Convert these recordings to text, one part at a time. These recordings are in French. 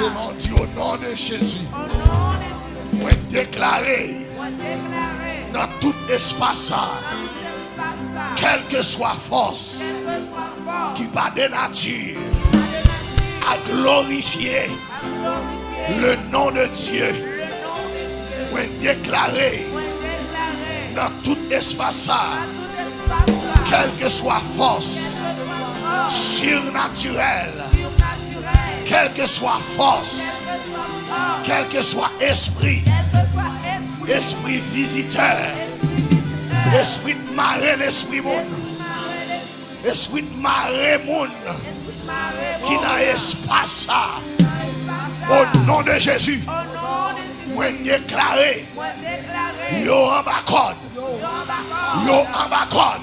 Levez-moi dit au nom de Jésus. Moi déclarer dans tout espace, quelle que soit force qui va de nature à glorifier le nom de Dieu. Moi déclarer dans tout espace, quelle que soit force surnaturelle, quelle que soit force, quel que soit esprit, esprit visiteur, esprit de marée, l'esprit monde, esprit de marée monde, qui n'a espace au nom de Jésus. Moi déclarer, yo en bas code, yo en bas code,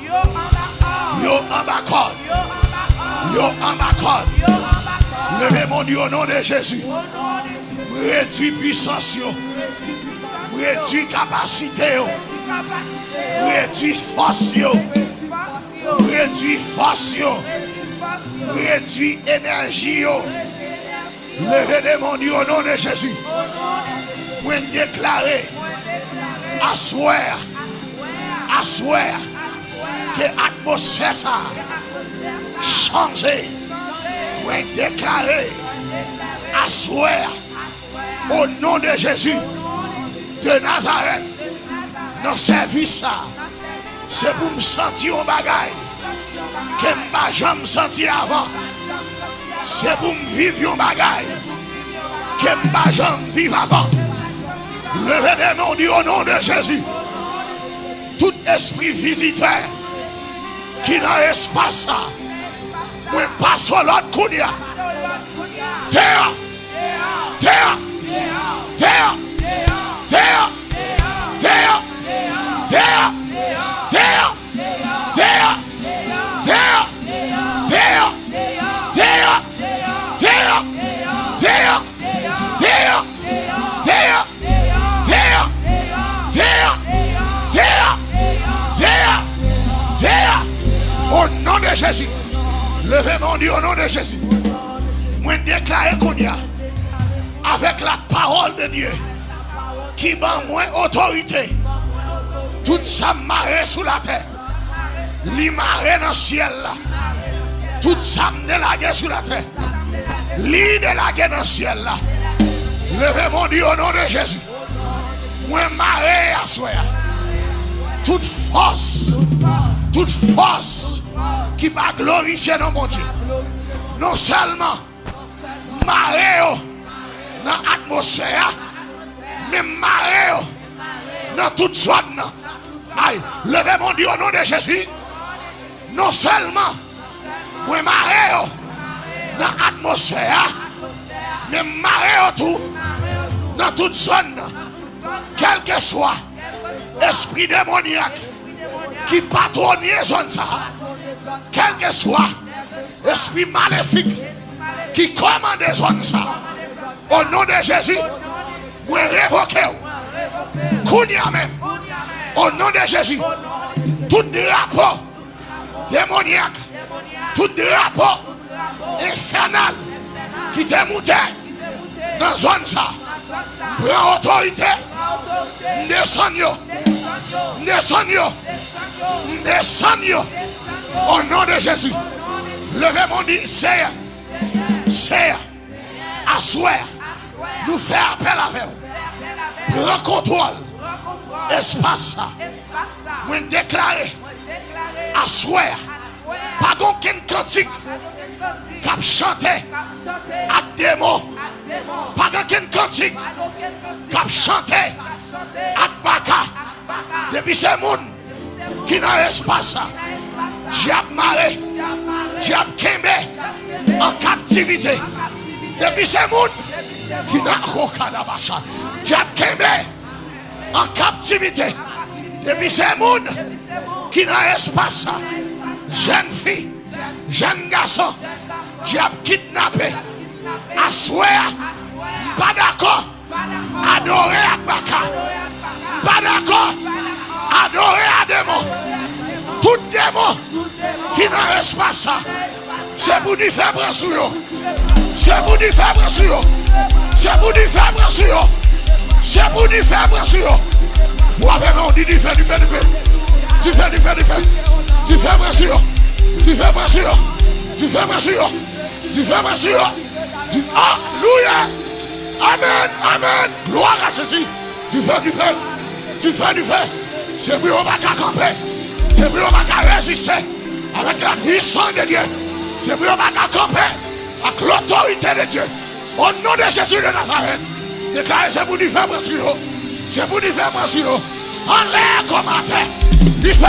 yo en bas code, yo en bas code. Levez mon Dieu au nom de Jésus. Réduis puissance, réduis capacité, réduis force, réduis force, réduis énergie. Levez mon Dieu au nom de Jésus. Pour déclarer, asseoir, que l'atmosphère ça changer. Pour déclarer, asseoir au nom de Jésus de Nazareth. Dans ce service ça, c'est pour me sentir au bagaille que je n'ai jamais senti avant. C'est pour me vivre au bagaille que je n'ai jamais vivre avant. Levez mon Dieu au nom de Jésus. Tout esprit visiteur qui dans l'espace, moi passe sur l'autre coup. Terre, terre, terre, terre, terre, terre, terre, terre, terre, terre, terre, terre, terre, terre, terre, terre, terre, terre, terre, terre, au nom de Jésus. Levez mon Dieu au nom de Jésus. Moi déclare qu'on y a avec la parole de Dieu qui m'a moins autorité. Tout ça marée sous la terre. Li marée dans le ciel là. Tout ça me délagué sous la terre. Li délagué dans le ciel là. Levez mon Dieu au nom de Jésus. Moi marée à soi. Toute force qui va glorifier dans mon Dieu. Non seulement marée dans l'atmosphère, mais marée dans toute zone. Aïe, levez mon Dieu au nom de Jésus. Non seulement moi marée dans l'atmosphère, mais marée tout dans toute zone. Quel que soit esprit démoniaque qui patronne zone ça, quel que soit esprit maléfique qui commande zone ça, au nom de Jésus, vous révoquez, Kounia même, au nom de Jésus, tout drapeau démoniaque, tout drapeau infernal qui démonte dans zone ça, prend autorité, descend au nom de Jésus. Levez mon Dieu, c'est asseoir, nous faire appel avec vous. Prends contrôle, espace ça, nous déclarer, asseoir, pas aucun cantique, cap chanter, à des mots, pas aucun cantique, cap chanter, à baka, depuis ces monde qui dans l'espace, diable maré, diable kembe, en captivité, depuis ces monde qui n'a aucun diable kembe, en captivité, depuis ces monde qui dans l'espace, jeune fille, jeune garçon, diable kidnappé, asseoir, pas d'accord, adorer à baka, pas d'accord, adorer à démon. Tout démon qui dans l'espace, c'est pour nous faire prendre sur eux. C'est pour dire faire pression. C'est pour dire faire pression. C'est pour dire faire pression. Ou avec on dit du fait. Tu fais pression. Tu fais pression. Alléluia. Amen. Gloire à Jésus. Tu fais. C'est pour on va camper. C'est pour on va résister avec la puissance de Dieu. C'est pour on va camper avec l'autorité de Dieu. Au nom de Jésus de Nazareth. Déclarez, c'est pour nous faire pression. C'est pour nous faire pression. En l'air comme à terre. Il fait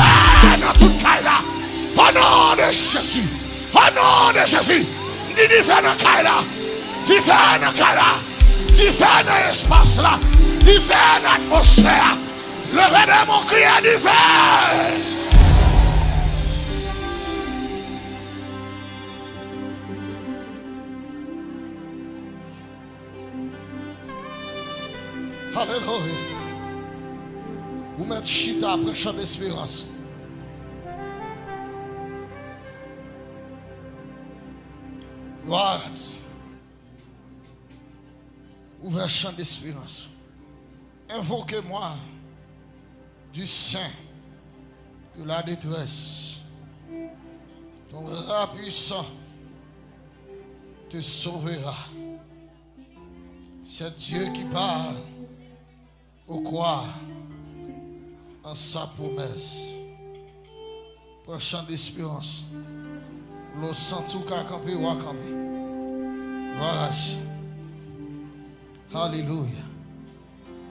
dans toute caille là. Au nom de Jésus. Il fait dans caille là. Il fait dans caille là. Il fait dans l'espace là. Il fait dans l'atmosphère. Levez de mon cri à du fait. Alléluia. Vous mettez chita après chant d'espérance. Gloire à Dieu. Ouvrez chant d'espérance. Invoquez-moi du sein de la détresse. Ton bras puissant te sauvera. C'est Dieu qui parle. Au croire en sa promesse. Pour chant d'espérance. Le sang tout qu'à camper ou à camper. Voilà. Alléluia.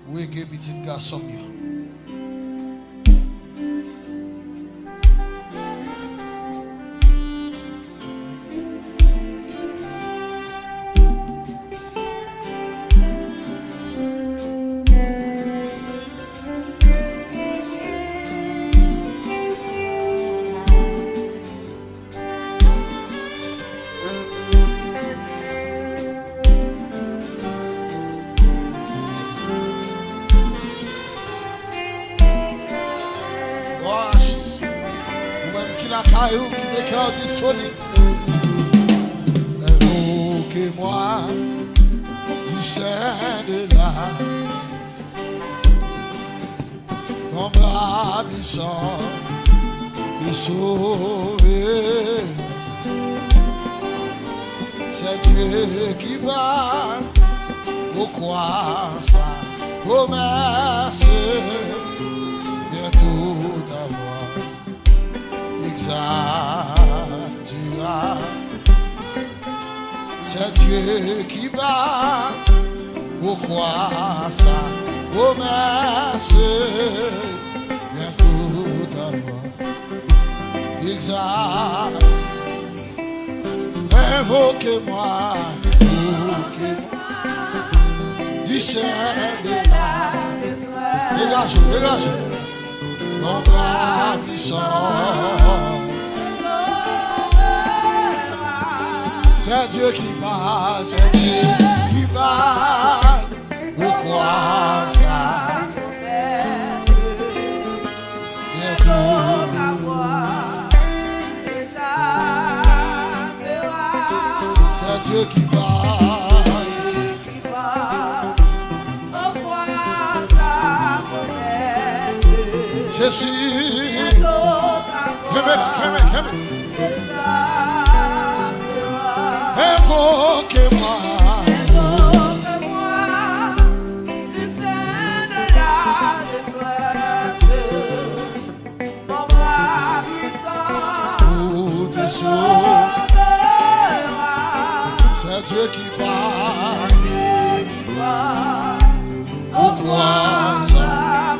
Où est que petit garçon mieux? Invoquez-moi du sein de la ton bras puissant me sauver. C'est Dieu qui va au croire sa promesse. Bientôt d'avoir exaltera. C'est Dieu qui va au croire sa promesse. Bientôt d'avoir exaltera. Invoquez-moi du sein de la dégage. Mon bras puissant. C'est Dieu qui parle, pourquoi ça? Bientôt c'est Dieu qui parle, pourquoi ça? Je suis, invoquez-moi du sein de la détresse. Mon bras puissant te sauvera. C'est Dieu qui parle. Pourquoi sa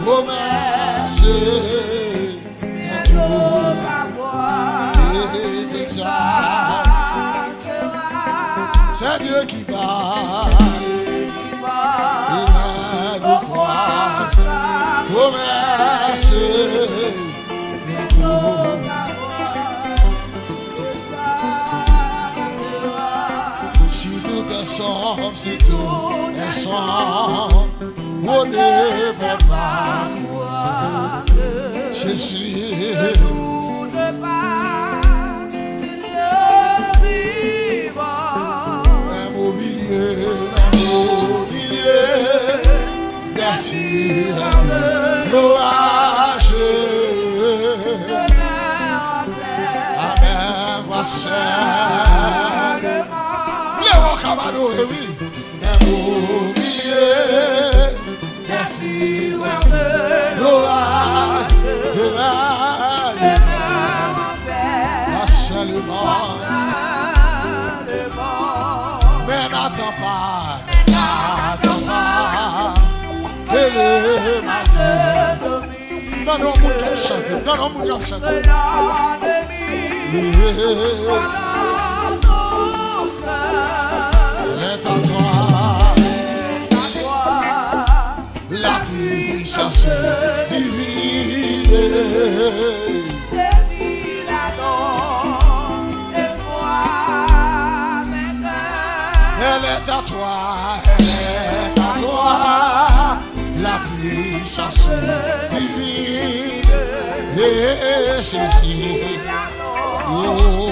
promesse bientôt est exacte. C'est Dieu qui parle. Il nous croit sa promesse. Si tout est sombre, si tout est sombre, on ne peut pas croire. Je suis des filles l'orage. Amen, voici le rocamado, oui, au milieu des filles l'orage. Seulement, mais n'attends pas, que le matin. Donne-nous mon cap chanter, donne-nous mon cap chanter. Est à toi la puissance divine. Elle est à toi, la puissance divine. Et ceci, oh,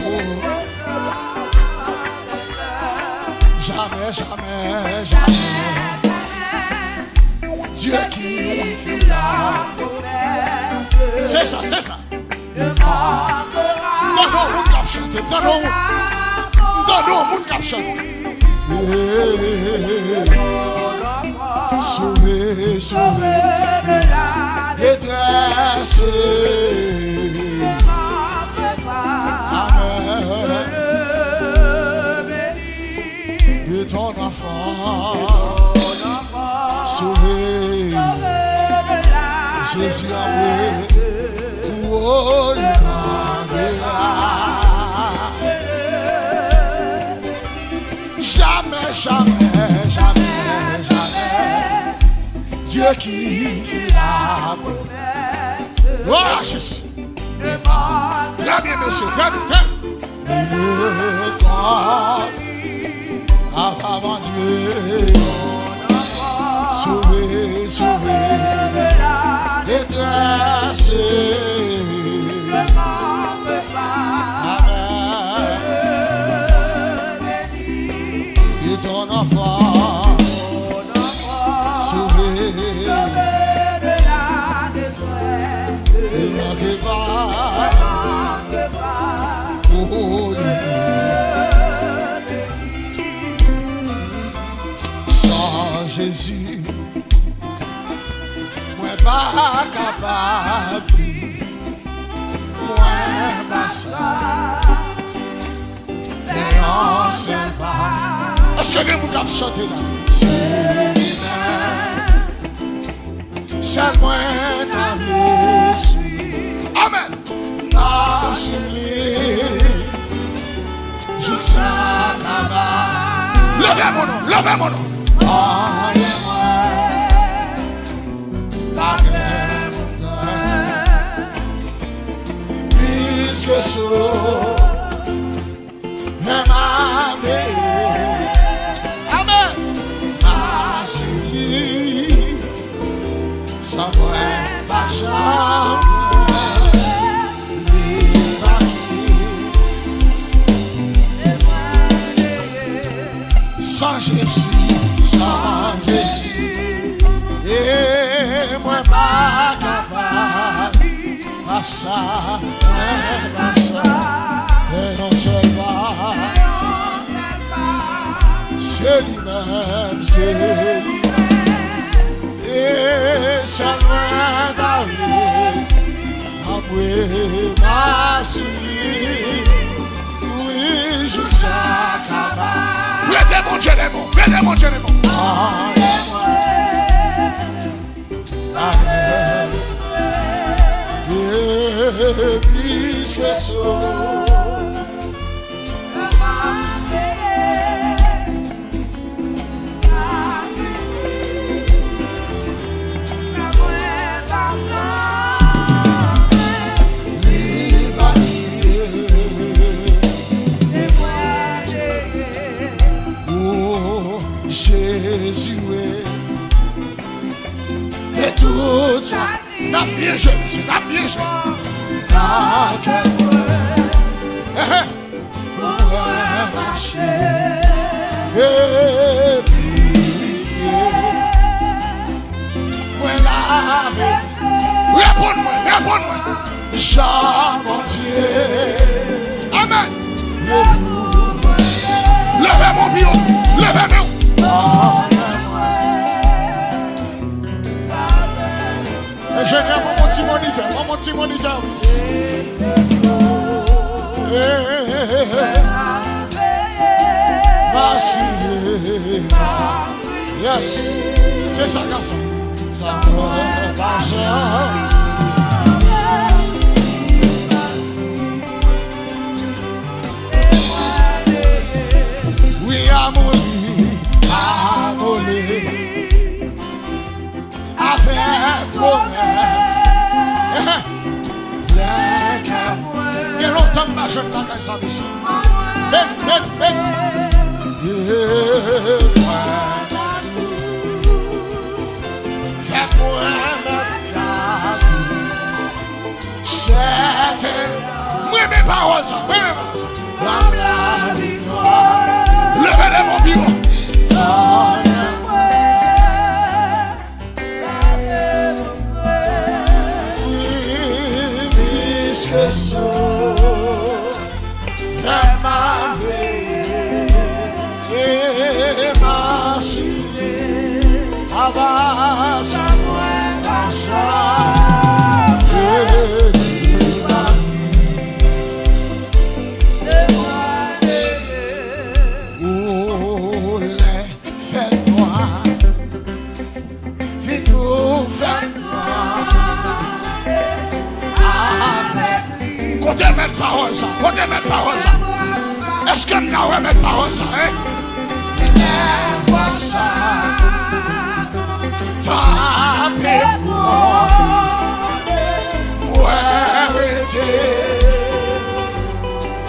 jamais, jamais, jamais. Dieu qui fit la promesse. C'est ça, c'est ça. Donne-nous mon cap chanter, donne-nous mon cap chanter. Sauver, sauver de la détresse. Amen. De ton enfant, sauver Jésus a oh, jamais, jamais, jamais, jamais. Dieu qui la promesse. Voilà, Jésus. Très bien, monsieur. Très bien. Avant Dieu. Sauver, sauver. Détresse. Ton enfant, sauvé de la détresse, ne manquez pas, oh Dieu. Sans Jésus, moi pas capable, moi pas ça, mais on sait pas. Est-ce que vous avez chanté là? C'est moi ta suis. Amen. Non, c'est lui. Je ça là-bas. Levez mon nom, levez mon nom. Oh, et moi, par puisque ce est ma vie. Sans moi, pas sans Jésus, sans Jésus, et moi pas capable, pas ça, pas ça, et non c'est pas, c'est lui-même, c'est lui-même. Et seulement David après ma souris, oui je s'accable. Prêtez mon Dieu les mots, prêtez mon Dieu les mots. Et puisque ce Jésus et tout ça n'a bien joué, n'a bien joué. N'a qu'un pour marcher et Réponds-moi, réponds-moi. Jean, mon Dieu. Amen. Levez mon bio, levez mon. Ingénieur, mon petit moniteur. Merci. Yes, c'est ça, garçon. Ça me passe. Oui, amolé, avec promesse. Il y a longtemps que je ne t'ai pas vu. Ben. Fais-moi mes paroles, ça. Levez de mon bureau. Côté mes paroles, ça. Est-ce que nous avons mes paroles, ça, hein? Ça. Ta paix,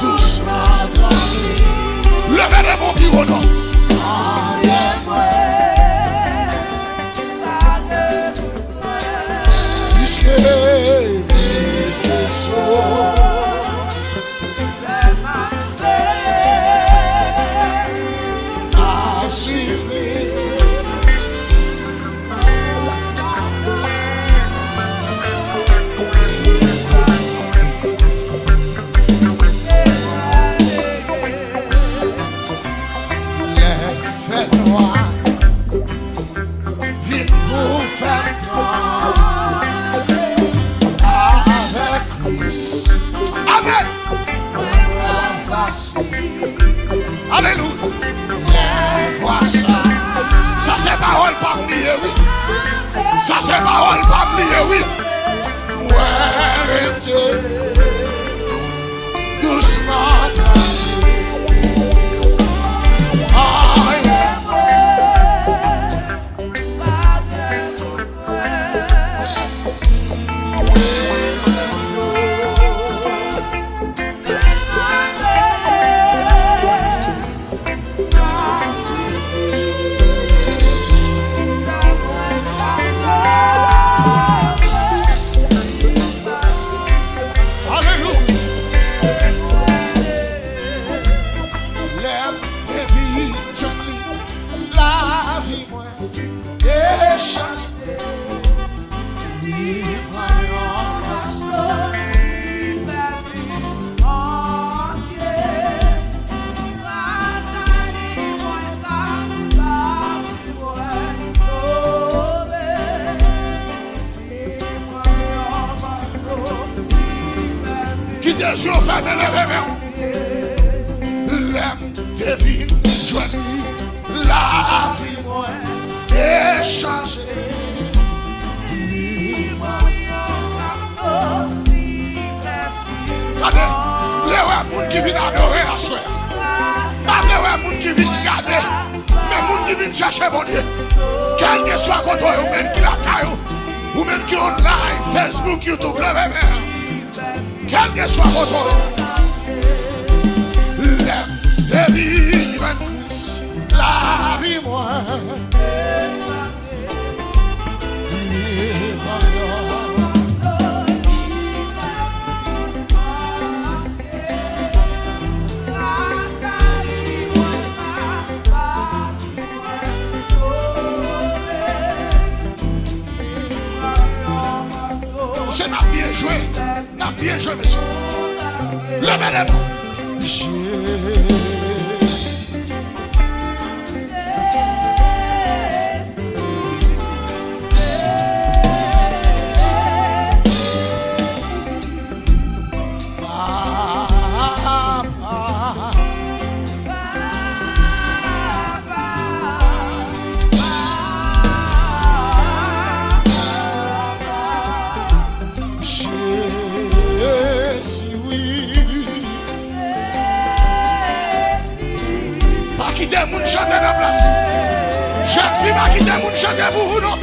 doucement, levez de mon bureau, non? Puisque ça c'est parole pas oublier, oui. Doucement. Les yeux fermés, levez-vous. L'aime divine, joignit la vie, moi, échangé. Regardez, les gens qui viennent adorer à soi. Pas les gens qui viennent regarder, mais les gens qui viennent chercher mon Dieu. Quel que soit contre eux, ou même qui la caillou, ou même qui online, Facebook, YouTube, levez-vous. Quel que soit votre nom, l'aime de vivre en Christ, la vie moi. joué, n'a bien joué, monsieur. Levez les mains. Chantez la place. Jeune fille va quitter mon chanter pour vous, non?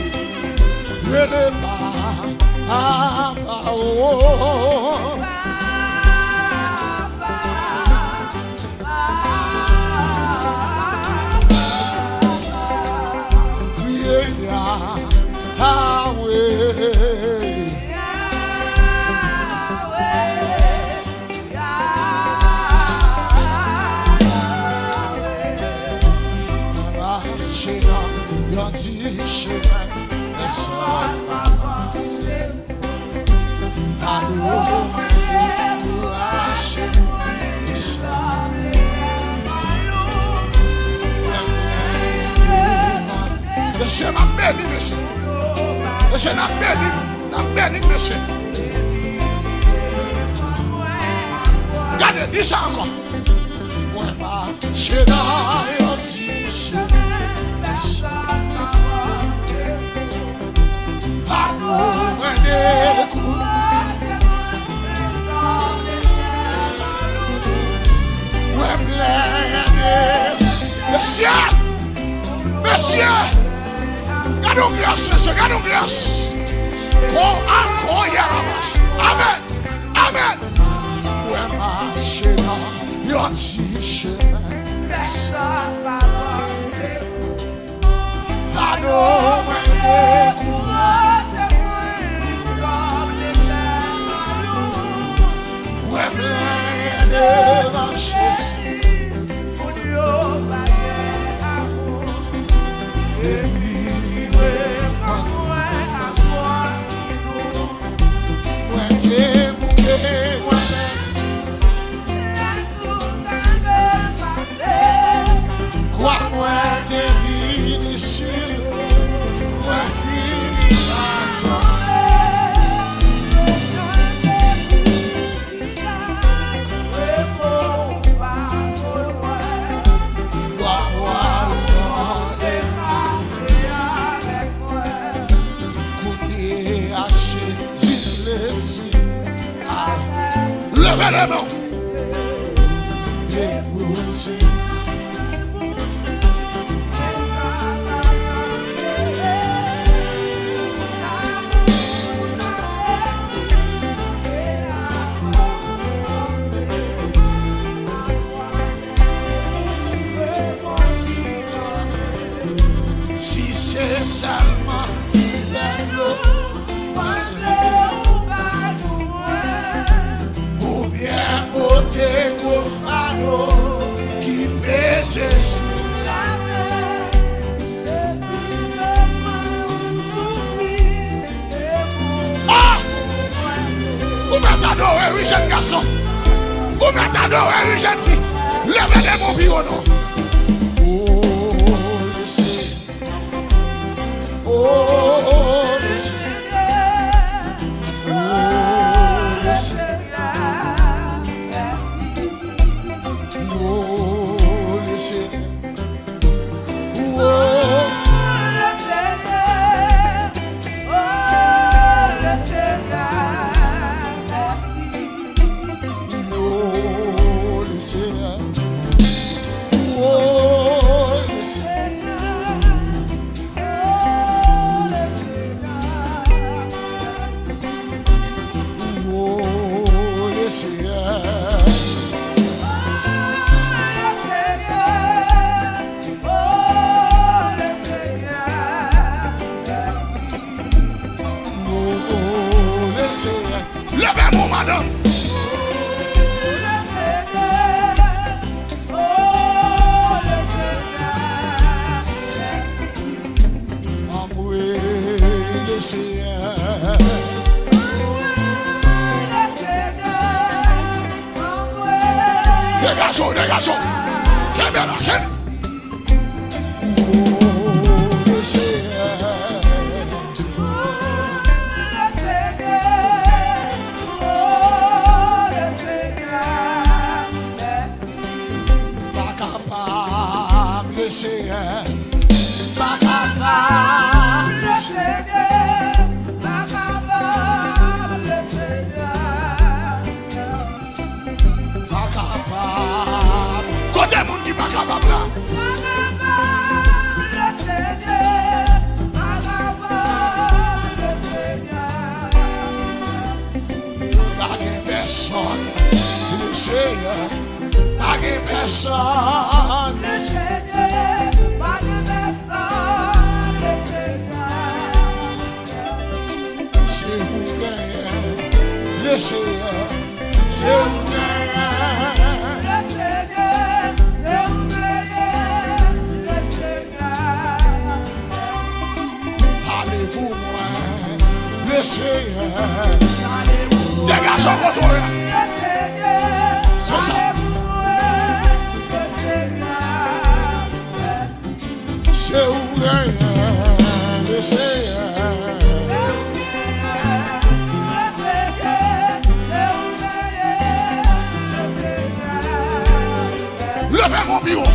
Monsieur m'a béni, monsieur. Monsieur m'a béni, monsieur. Regardez, dis ça encore. Monsieur, gardons grâce, monsieur, gardons grâce. Amen, amen. Levez les mains. Si c'est seulement qui pèse sur la mer. Ah! Vous m'attendez, oui, jeune garçon. Vous m'attendez, oui, jeune fille. Levez les mon bureau, non? Levez-moi, madame. Dégagons, dégagons. Côté moun qui pas capable là. Personne, le Seigneur, pas de personne, le Seigneur, pas de personne, le Seigneur, c'est vous le Seigneur, c'est vous le Seigneur, c'est vous le Seigneur, allez pour moi, le Seigneur. Dégageons votre oeil. C'est ça. C'est ouvert, le Seigneur. Levez mon bureau.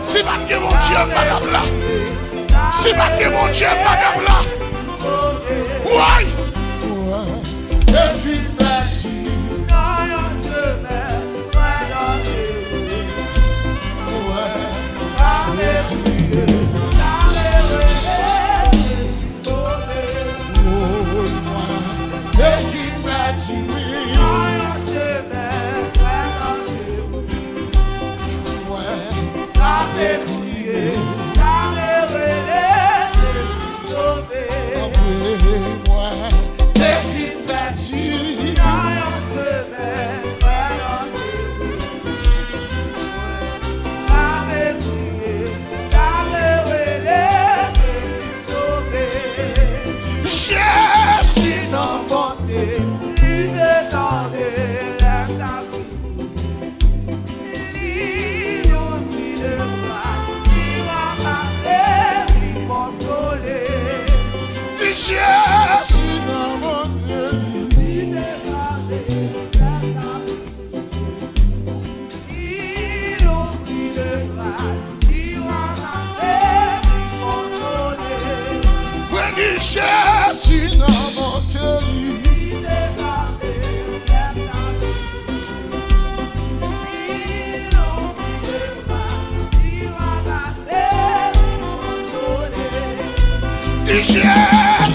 Si pas que mon Dieu, madame là. Si pas que mon Dieu, madame là. Ouais.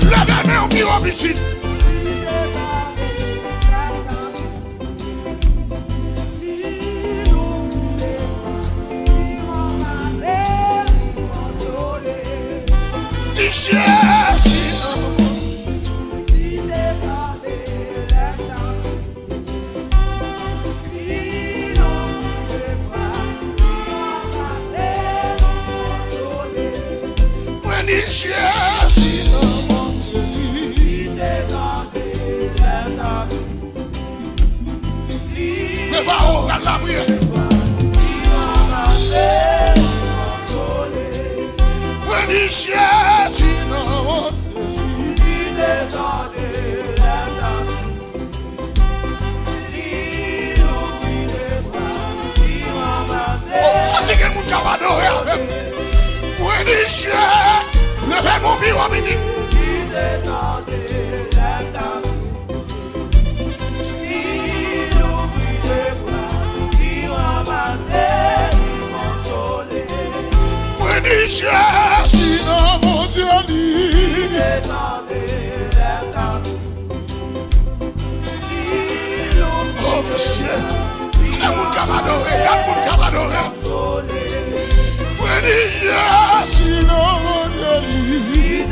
Levez-moi au bureau, petit. Prépare-vous à la prière. Ça c'est quel monde qui va adorer avec. Oui, Dieu, levez mon vie au midi. Oui, Dieu, sinon mon Dieu dit. Oh, monsieur, il y a monde qui va adorer, il y a monde qui va adorer. Oui, Dieu, sinon mon Dieu dit.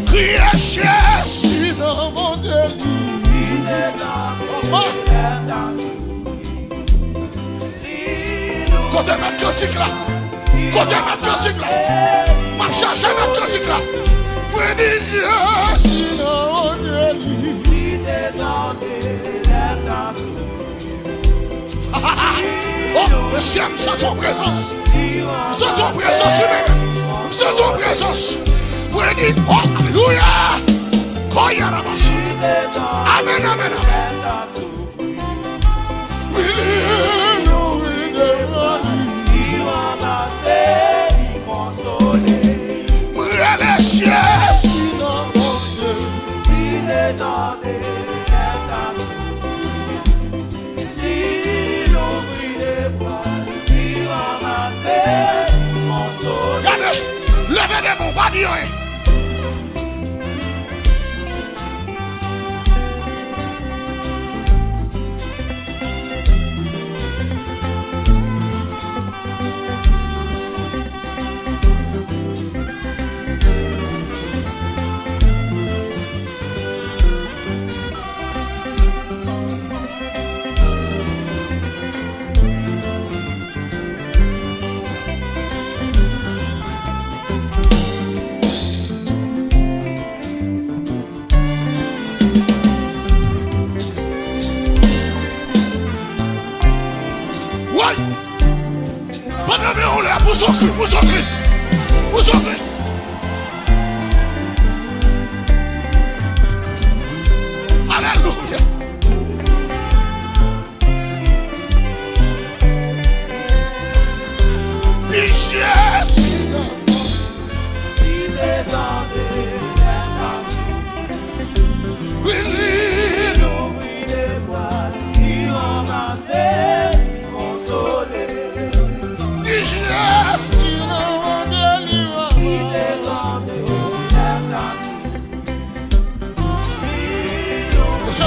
Criez cher, sinon mon Dieu Côté notre cantique là, côté notre cantique là, m'a cherché notre cantique là. Oui, Dieu, sinon mon Dieu oh, monsieur, je sens ton présence. Je sens ton présence, je sens ton présence. Oui, Dieu, oh, alléluia. Amen, amen, amen. Oui, levez des bombardiers. Vous sauvez. Alléluia. Jésus.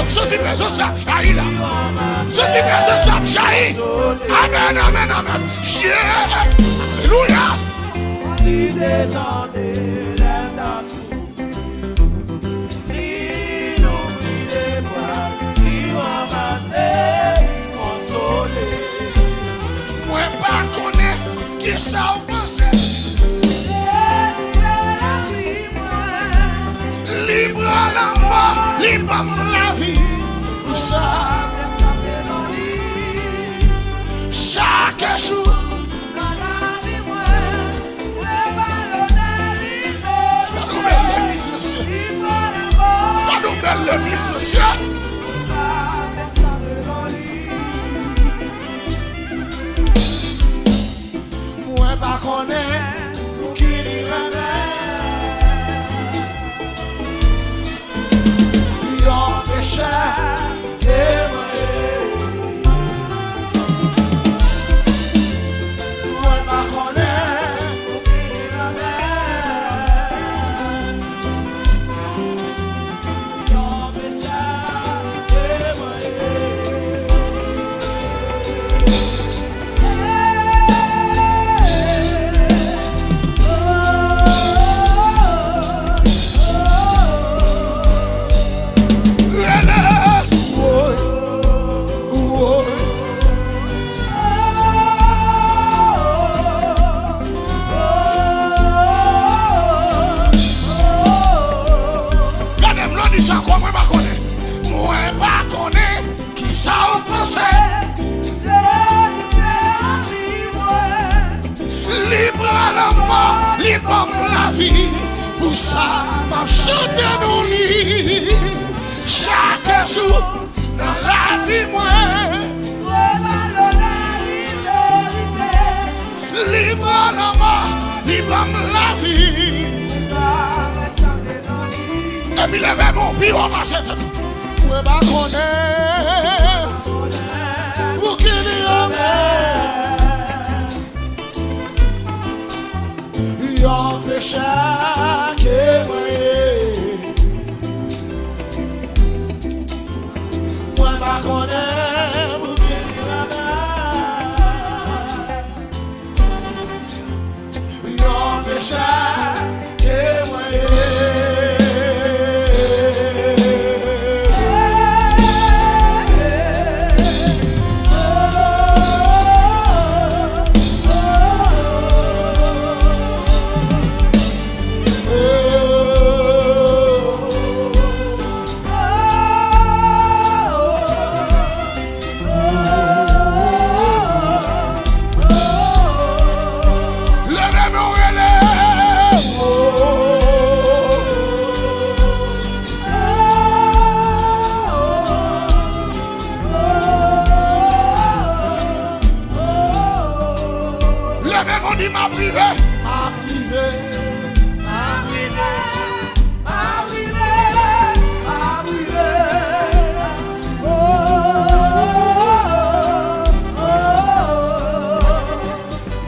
Senti présence ça jaillit là. Senti présence ça jaillit. Amen, amen, amen. Alléluia. Moi pas connaître qui ça ou pensez. Libre à la mort, libre à la vie. Chaque jour, la nouvelle église, monsieur. Moi, pas connaître qui l'y péché. Moi pas connaît qui ça ou pensé. Libre à la mort, libre la vie. Pour ça, m'a chanté nos lits. Chaque jour dans la vie, moi. Libre à la mort, libre la vie. Et puis levez mon pied, on va se faire tout. Moi pas connaître. Pour qui l'y a yon péché que moi pas connaître pour qui l'y a yon péché que moi. M'a privé, m'a privé, m'a privé, m'a privé, m'a privé. Oh, oh, oh.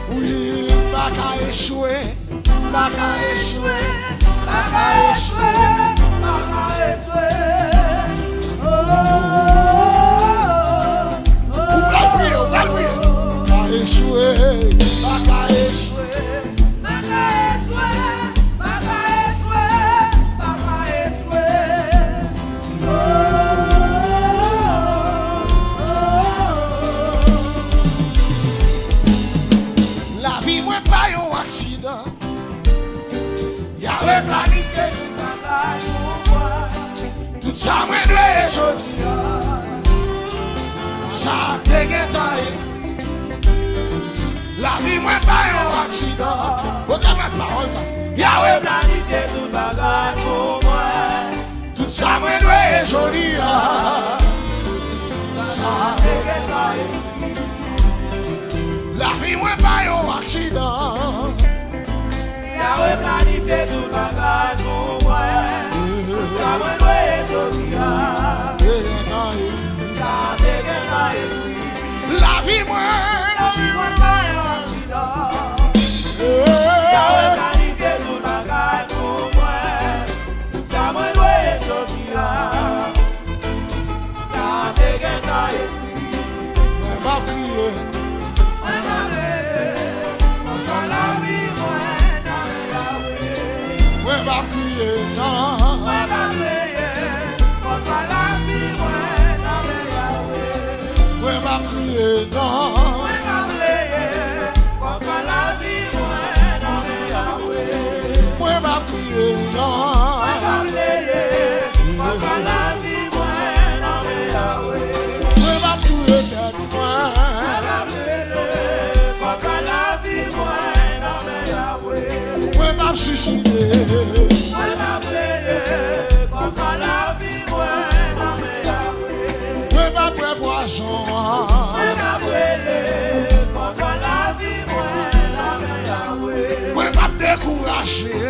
Oui, pas qu'à échouer, pas qu'à échouer, pas qu'à échouer, pas qu'à échouer. Oh, oh, oh. Ou va prier, qu'à échouer. Tout ça moi doit aujourd'hui. Ça te guettaille. La vie moi pas un accident. Pourquoi ma parole ça? Yahweh planifié tout bagage pour moi. Tout ça moi doit aujourd'hui. Ça te guettaille. La vie moi pas un accident. Yahweh planifié tout bagage pour moi. Ça moi doit aujourd'hui. Ça te guettaille. La vie moi pas un accident. Yahweh planifié tout bagage pour moi. Ça moi doit aujourd'hui. Ça te guettaille. On va prier. On va prier, non. On va prier contre la vie, non, mais Yahweh. On va prier, non. On va prier contre la vie, non, mais Yahweh. On va prier, non. On va prier contre la vie, non, mais Yahweh. On va prier, moi. On va prier contre la vie, non, mais Yahweh. On va suicider. Poison. Moi pas décourager.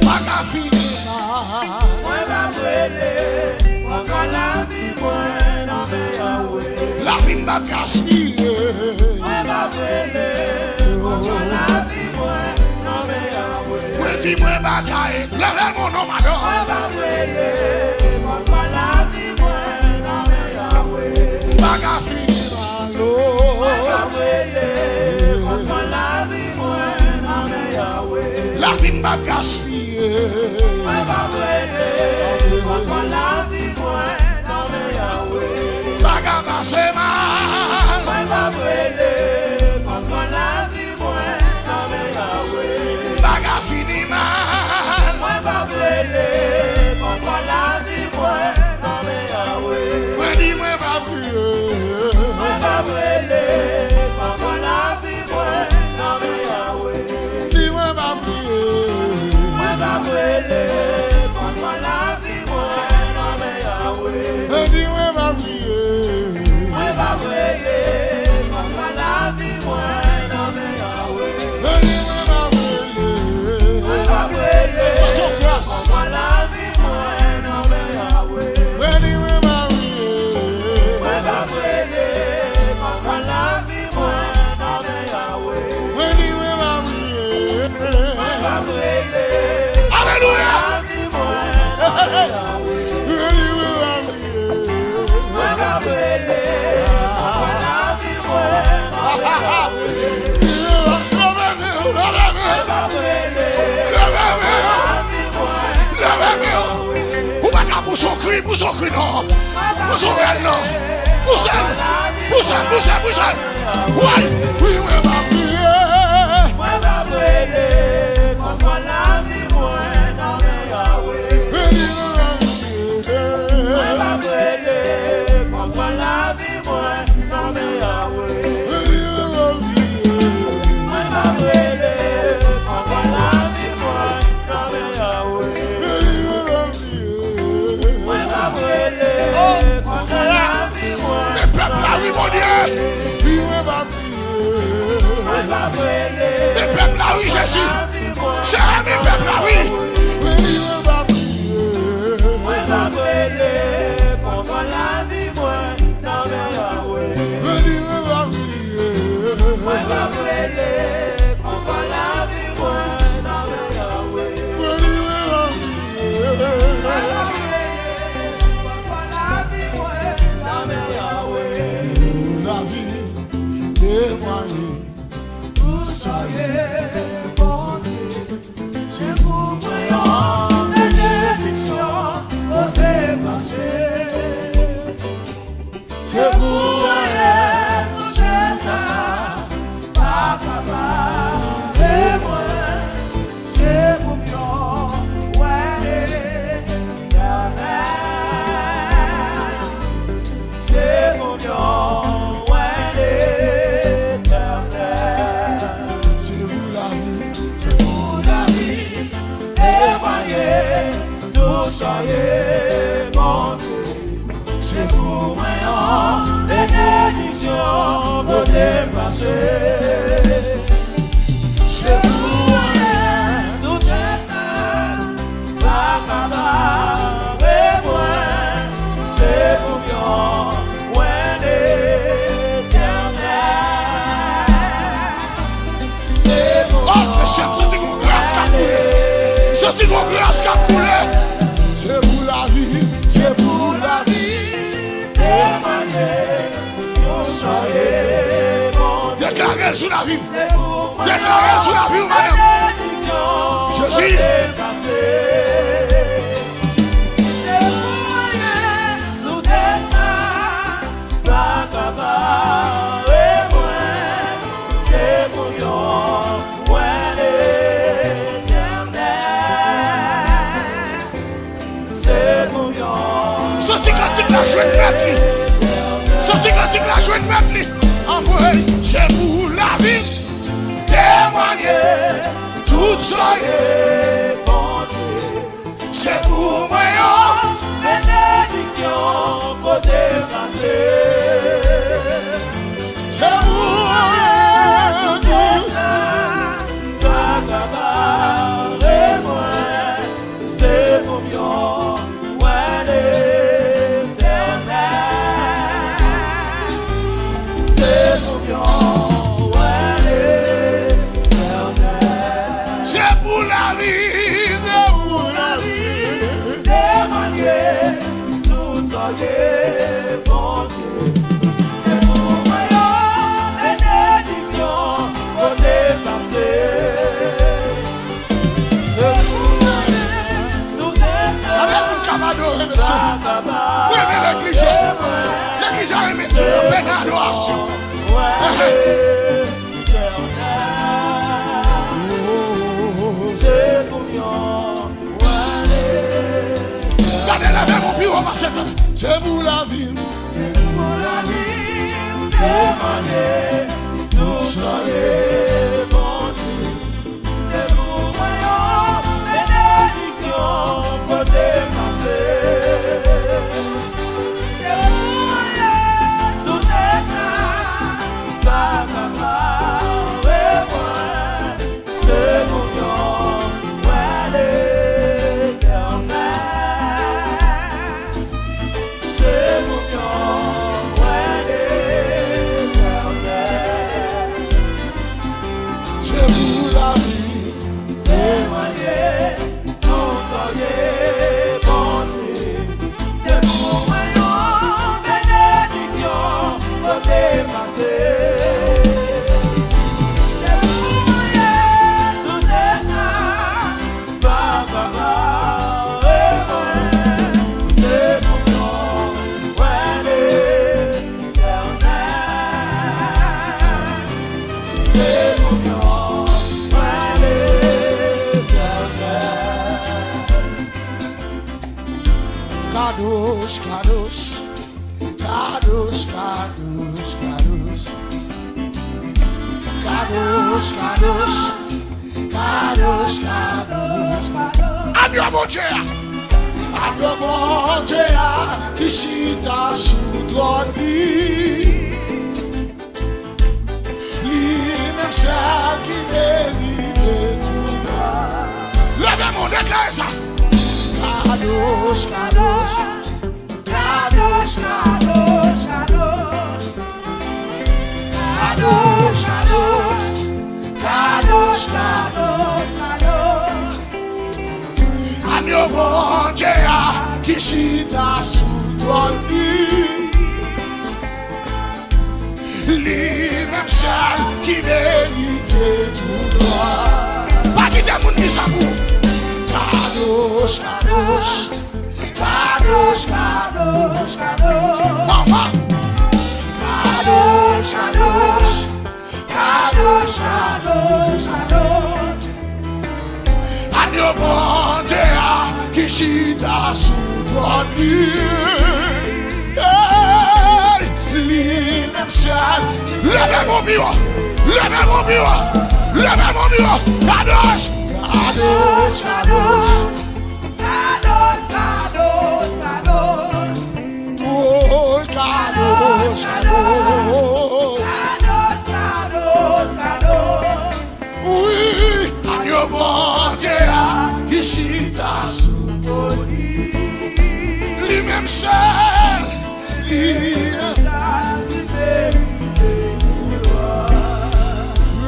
Pas qu'à finir. La vie m'a gaspillé. Dis-moi bataille, levez mon nom madame. On va prier contre la vie, non mais Yahweh. Pas qu'à finir à l'eau. On va prier contre la vie, non mais Yahweh. La vie m'a gaspillé. On va prier contre la vie, non mais Yahweh. Pas qu'à passer mal. On va prier contre la vie, non mais Yahweh. Pas qu'à finir mal. Pour son cri, non. Pour son réel, non. Pour ça. Oui, oui, oui, ma prière. Moi, ma prière, contre la vie, moi, dans mes Yahweh. Moi, ma prière, contre la vie, moi, dans mes Yahweh. Moi, ma prière, contre la vie, moi, dans mes Yahweh. Moi, ma prière, contre la vie, moi. Le peuple là, oui, mon Dieu. Le peuple là, oui, Jésus. C'est un des peuples là, oui. Moi, ma prière, contre la vie, moi, dans mes Yahweh. Moi, ma prière, contre la vie, moi, dans mes Yahweh. Moi, ma prière, contre la vie, moi, dans mes Yahweh. La vie témoigne. Vous soyez bon Dieu, c'est pour moi bénédiction au dépassé. C'est pour moi tout cette ça, pas capable et moi, c'est pour bien, ouais, éternel. C'est pour bien, ouais, éternel. C'est pour la vie, témoigner, tout soyez bon Dieu. C'est pour moi, bénédiction, pour dépasser. C'est pour moi, tout est pas capable et moi, c'est pour bien, ouais, éternel. C'est une grâce qui a coulé. C'est une grâce qui a coulé. C'est pour la vie. C'est pour la vie. Témoignez, vous soyez bon Dieu. Déclarez sur la vie. C'est pour moi, Déclarez sur la vie, madame. bénédiction, Jésus. c'est pour moi, sous des saints, pas capable et moi, c'est pour yo, ouais, éternel. C'est pour yo. Sorti quand il a joué de mettre. Sorti quand il a joué de mettre. C'est pour la vie. Témoigner. Tout soyez. Bon Dieu, C'est pour moi. bénédiction, côté passé. C'est pour moi. Pas capable et moi, c'est pour bien, ouais, éternel. C'est pour bien, ouais, éternel. C'est pour la vie. C'est pour la vie. Témoigner, tout soyez bon Dieu. C'est pour moi, bénédiction, côté passé. C'est pour moi, sous des Avec un camarade, monsieur. Oui, mais l'église. L'église a remis Dieu en pleine adoration. C'est pour nous, Regardez la même au bureau, ma sœur. C'est pour la vie. c'est pour la vie, témoigner, tout soyez bon Dieu. C'est pour moi, bénédiction, côté passé. C'est pour moi, sous tes saints, pas capable et moi, c'est pour nous, ouais, l'éternel. C'est pour nous, ouais, l'éternel. Kadosh, Kadosh, Kadosh, Kadosh, Kadosh, Kadosh, Kadosh, Kadosh, Kadosh, Kadosh. Agneau mon Dieu, agneau mon Dieu, qui chita sous ton lit, lui-même seul qui mérite tout. Levez mon déclare ça. Kadosh, Kadosh, Kadosh, Kadosh, Kadosh, Kadosh, Kadosh, Kadosh, Kadosh. Agneau mon Dieu, qui chita sous ton lit, lui-même seul qui mérite tout droit. Pas quitter mon misabou. Kadosh, Kadosh, Kadosh, Kadosh, Kadosh, Mama. Kadosh, Kadosh, Kadosh, Kadosh, Kadosh. Agneau mon Dieu, qui chita sous ton lit, lui-même seul. Levez mon bureau, levez mon bureau, levez mon bureau. Kadosh, Kadosh, Kadosh, Kadosh, Kadosh, Kadosh. Oh, Kadosh, Kadosh, Kadosh, Kadosh. Oui, agneau mon Dieu, qui chita sous ton lit, lui-même seul, lui-même